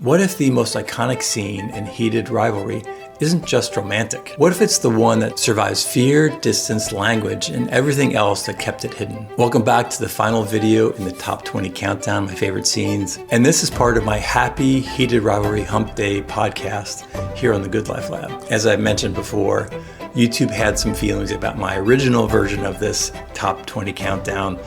What if the most iconic scene in Heated Rivalry isn't just romantic? What if it's the one that survives fear, distance, language, and everything else that kept it hidden? Welcome back to the final video in the top 20 countdown, my favorite scenes. And this is part of my Happy Heated Rivalry Hump Day podcast here on the Good Life Lab. As I mentioned before, YouTube had some feelings about my original version of this top 20 countdown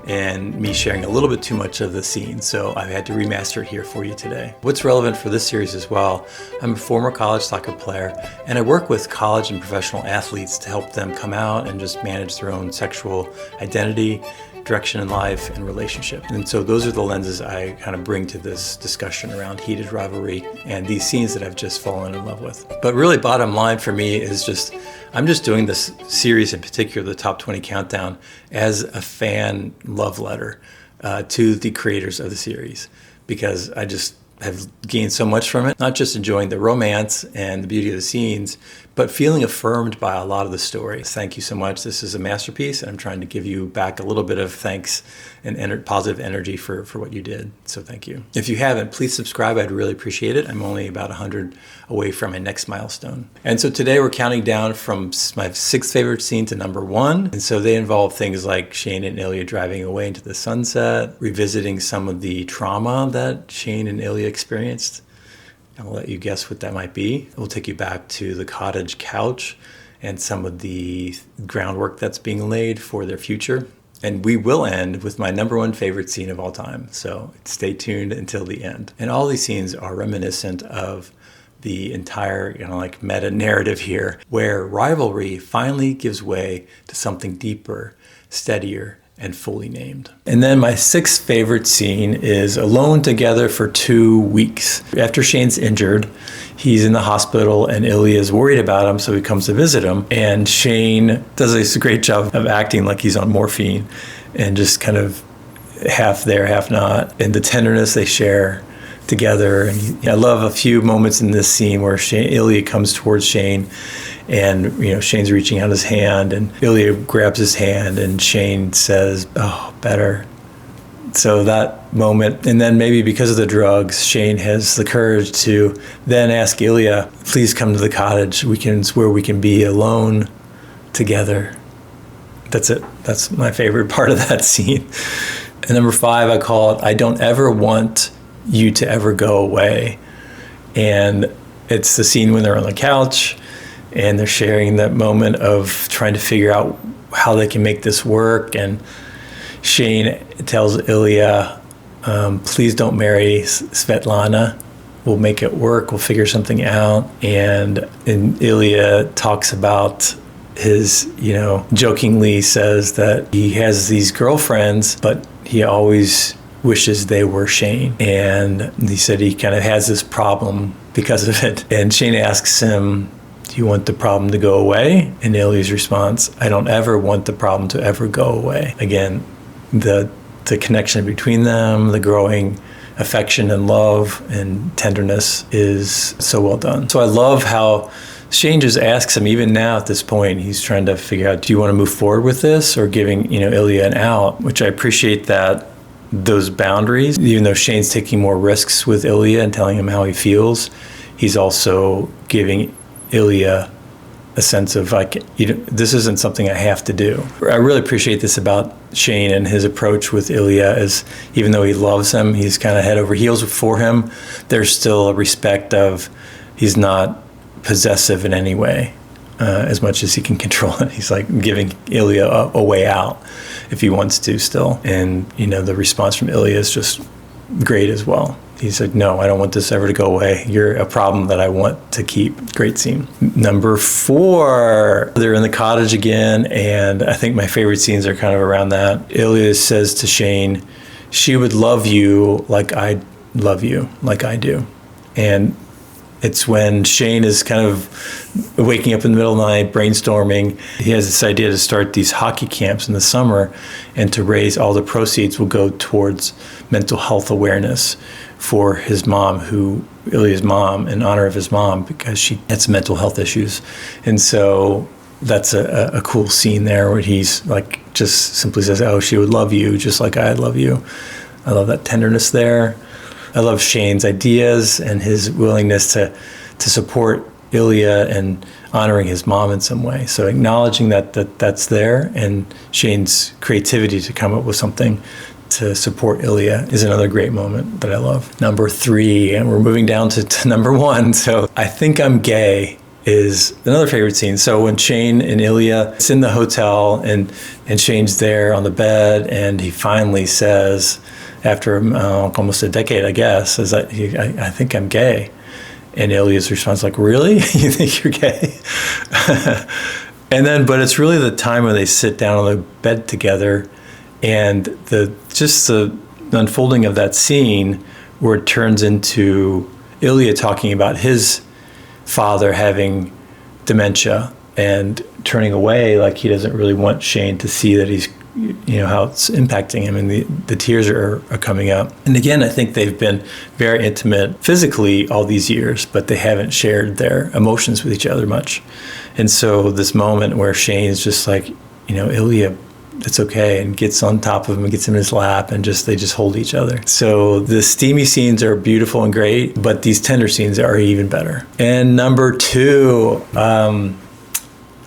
and me sharing a little bit too much of the scene, so I had to remaster it here for you today. What's relevant for this series as well, I'm a former college soccer player, and I work with college and professional athletes to help them come out and just manage their own sexual identity, direction in life, and relationship. And so those are the lenses I kind of bring to this discussion around heated rivalry and these scenes that I've just fallen in love with. But really, bottom line for me is I'm just doing this series in particular, the top 20 countdown, as a fan love letter to the creators of the series, because I just have gained so much from it, not just enjoying the romance and the beauty of the scenes, but feeling affirmed by a lot of the story. Thank you so much. This is a masterpiece, and I'm trying to give you back a little bit of thanks and positive energy for what you did. So thank you. If you haven't, please subscribe. I'd really appreciate it. I'm only about 100 away from my next milestone. And so today we're counting down from my sixth favorite scene to number one. And so they involve things like Shane and Ilya driving away into the sunset, revisiting some of the trauma that Shane and Ilya experienced. I'll let you guess what that might be. We'll take you back to the cottage couch and some of the groundwork that's being laid for their future. And we will end with my number one favorite scene of all time. So stay tuned until the end. And all these scenes are reminiscent of the entire, meta narrative here, where rivalry finally gives way to something deeper, steadier, and fully named. And then my sixth favorite scene is alone together for 2 weeks. After Shane's injured, he's in the hospital and Ilya is worried about him, so he comes to visit him. And Shane does a great job of acting like he's on morphine and just kind of half there, half not. And the tenderness they share together. And I love a few moments in this scene where Ilya comes towards Shane, and Shane's reaching out his hand, and Ilya grabs his hand, and Shane says, "Oh, better." So that moment, and then maybe because of the drugs, Shane has the courage to then ask Ilya, "Please come to the cottage. It's where we can be alone together." That's it. That's my favorite part of that scene. And number 5, I call it, "I don't ever want you to ever go away." And it's the scene when they're on the couch and they're sharing that moment of trying to figure out how they can make this work. And Shane tells Ilya, "Please don't marry Svetlana. We'll make it work. We'll figure something out." And Ilya talks about his, jokingly says that he has these girlfriends, but he always wishes they were Shane. And he said he kind of has this problem because of it. And Shane asks him, "Do you want the problem to go away?" And Ilya's response, "I don't ever want the problem to ever go away." Again, the connection between them, the growing affection and love and tenderness is so well done. So I love how Shane just asks him, even now at this point, he's trying to figure out, do you want to move forward with this, or giving Ilya an out, which I appreciate that. Those boundaries, even though Shane's taking more risks with Ilya and telling him how he feels, he's also giving Ilya a sense of this isn't something I have to do. I really appreciate this about Shane and his approach with Ilya, is even though he loves him, he's kind of head over heels for him, there's still a respect of he's not possessive in any way. As much as he can control it. He's like giving Ilya a way out if he wants to still. And, the response from Ilya is just great as well. He's like, "No, I don't want this ever to go away. You're a problem that I want to keep." Great scene. Number 4, they're in the cottage again, and I think my favorite scenes are kind of around that. Ilya says to Shane, "She would love you like I love you, like I do." And it's when Shane is kind of waking up in the middle of the night, brainstorming. He has this idea to start these hockey camps in the summer, and to raise all the proceeds will go towards mental health awareness for his mom, Ilya's mom, in honor of his mom, because she had some mental health issues. And so that's a cool scene there where he's like, just simply says, "Oh, she would love you just like I love you." I love that tenderness there. I love Shane's ideas and his willingness to support Ilya and honoring his mom in some way. So acknowledging that's there, and Shane's creativity to come up with something to support Ilya is another great moment that I love. Number 3, and we're moving down to number 1. So I Think I'm Gay is another favorite scene. So when Shane and Ilya, it's in the hotel, and Shane's there on the bed, and he finally says, after almost a decade, I guess, is that I think I'm gay. And Ilya's response like, really? You think you're gay? And then, but it's really the time when they sit down on the bed together, and the unfolding of that scene where it turns into Ilya talking about his father having dementia and turning away, like he doesn't really want Shane to see that he's, how it's impacting him, and the tears are coming up. And again, I think they've been very intimate physically all these years, but they haven't shared their emotions with each other much. And so this moment where Shane's just like, Ilya, it's okay, and gets on top of him and gets in his lap, and they just hold each other. So the steamy scenes are beautiful and great, but these tender scenes are even better. And number 2,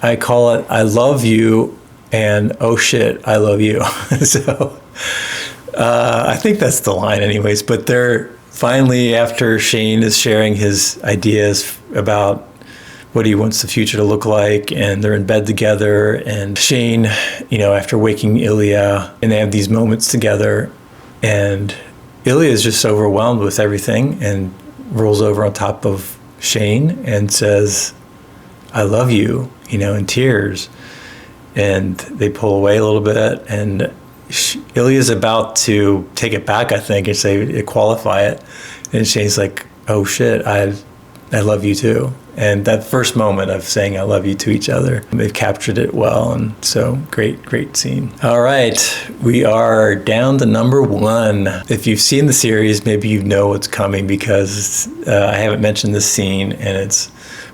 I call it I Love You and Oh Shit, I Love You. So I think that's the line anyways, but they're finally, after Shane is sharing his ideas about what he wants the future to look like, and they're in bed together, and Shane, after waking Ilya, and they have these moments together, and Ilya is just overwhelmed with everything and rolls over on top of Shane and says, I love you, in tears. And they pull away a little bit, and Ilya's about to take it back, I think, and say, qualify it. And Shane's like, oh shit, I love you too. And that first moment of saying I love you to each other, they've captured it well. And so great scene. All right, we are down to number 1. If you've seen the series, maybe you know what's coming, because I haven't mentioned this scene, and it's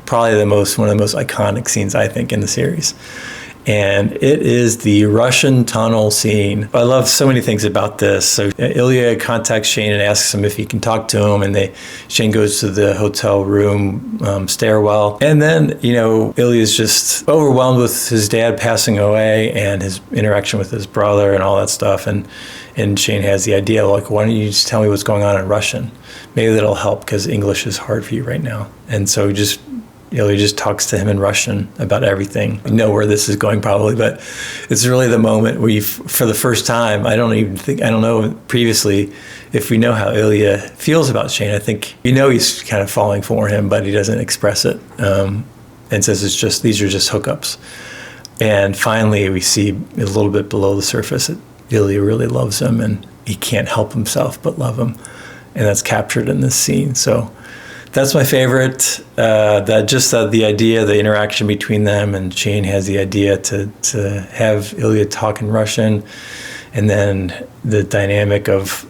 probably one of the most iconic scenes, I think, in the series. And it is the Russian tunnel scene. I love so many things about this. So Ilya contacts Shane and asks him if he can talk to him, and Shane goes to the hotel room stairwell. And then, Ilya's just overwhelmed with his dad passing away and his interaction with his brother and all that stuff. And Shane has the idea, like, why don't you just tell me what's going on in Russian? Maybe that'll help, because English is hard for you right now. And so Ilya just talks to him in Russian about everything. You know where this is going probably, but it's really the moment where for the first time, I don't know previously if we know how Ilya feels about Shane. I think, he's kind of falling for him, but he doesn't express it, and says these are just hookups. And finally, we see a little bit below the surface that Ilya really loves him, and he can't help himself but love him. And that's captured in this scene. So that's my favorite. The idea, the interaction between them, and Shane has the idea to have Ilya talk in Russian, and then the dynamic of,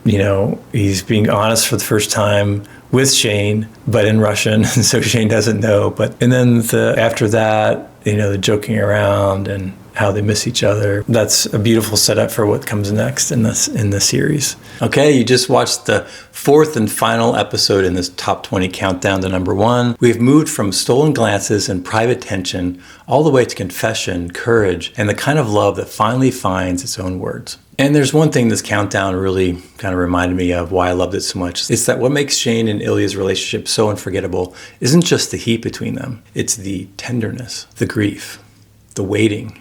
he's being honest for the first time with Shane, but in Russian, and so Shane doesn't know. And then after that, the joking around and how they miss each other. That's a beautiful setup for what comes next in the series. Okay, you just watched the 4th and final episode in this top 20 countdown to number 1. We've moved from stolen glances and private tension all the way to confession, courage, and the kind of love that finally finds its own words. And there's one thing this countdown really kind of reminded me of why I loved it so much. It's that what makes Shane and Ilya's relationship so unforgettable isn't just the heat between them. It's the tenderness, the grief, the waiting,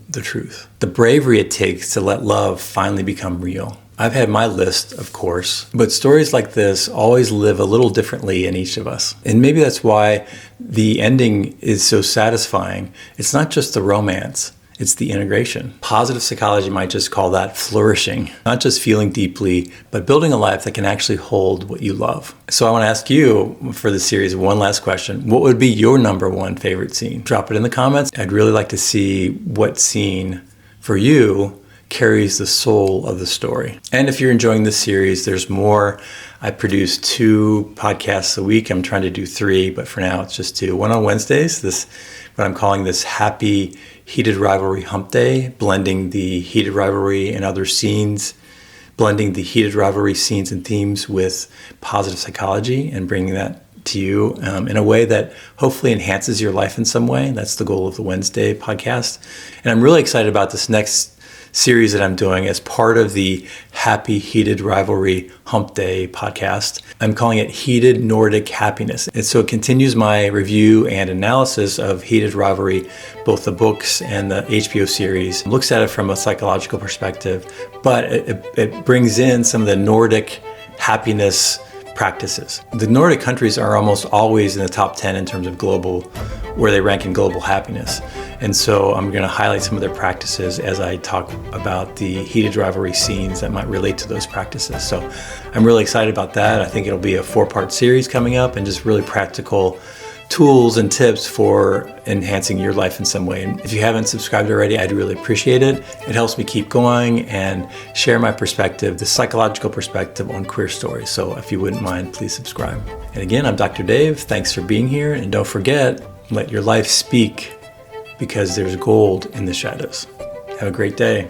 the truth, the bravery it takes to let love finally become real. I've had my list, of course, but stories like this always live a little differently in each of us. And maybe that's why the ending is so satisfying. It's not just the romance, it's the integration. Positive psychology might just call that flourishing, not just feeling deeply, but building a life that can actually hold what you love. So I want to ask you for the series one last question. What would be your number 1 favorite scene? Drop it in the comments. I'd really like to see what scene for you carries the soul of the story. And if you're enjoying this series, there's more. I produce 2 podcasts a week. I'm trying to do 3, but for now it's just 2. One on Wednesdays, what I'm calling this Happy Heated Rivalry Hump Day, blending the heated rivalry and other scenes blending the heated rivalry scenes and themes with positive psychology and bringing that to you in a way that hopefully enhances your life in some way. That's the goal of the Wednesday podcast. And I'm really excited about this next series that I'm doing as part of the Happy Heated Rivalry Hump Day podcast. I'm calling it Heated Nordic Happiness. And so it continues my review and analysis of Heated Rivalry, both the books and the HBO series. It looks at it from a psychological perspective, but it brings in some of the Nordic happiness practices. The Nordic countries are almost always in the top 10 in terms of where they rank in global happiness. And so I'm going to highlight some of their practices as I talk about the heated rivalry scenes that might relate to those practices. So I'm really excited about that. I think it'll be a 4-part series coming up and just really practical tools and tips for enhancing your life in some way. And if you haven't subscribed already, I'd really appreciate it. It helps me keep going and share my perspective, the psychological perspective on queer stories. So if you wouldn't mind, please subscribe. And again, I'm Dr. Dave. Thanks for being here. And don't forget, let your life speak, because there's gold in the shadows. Have a great day.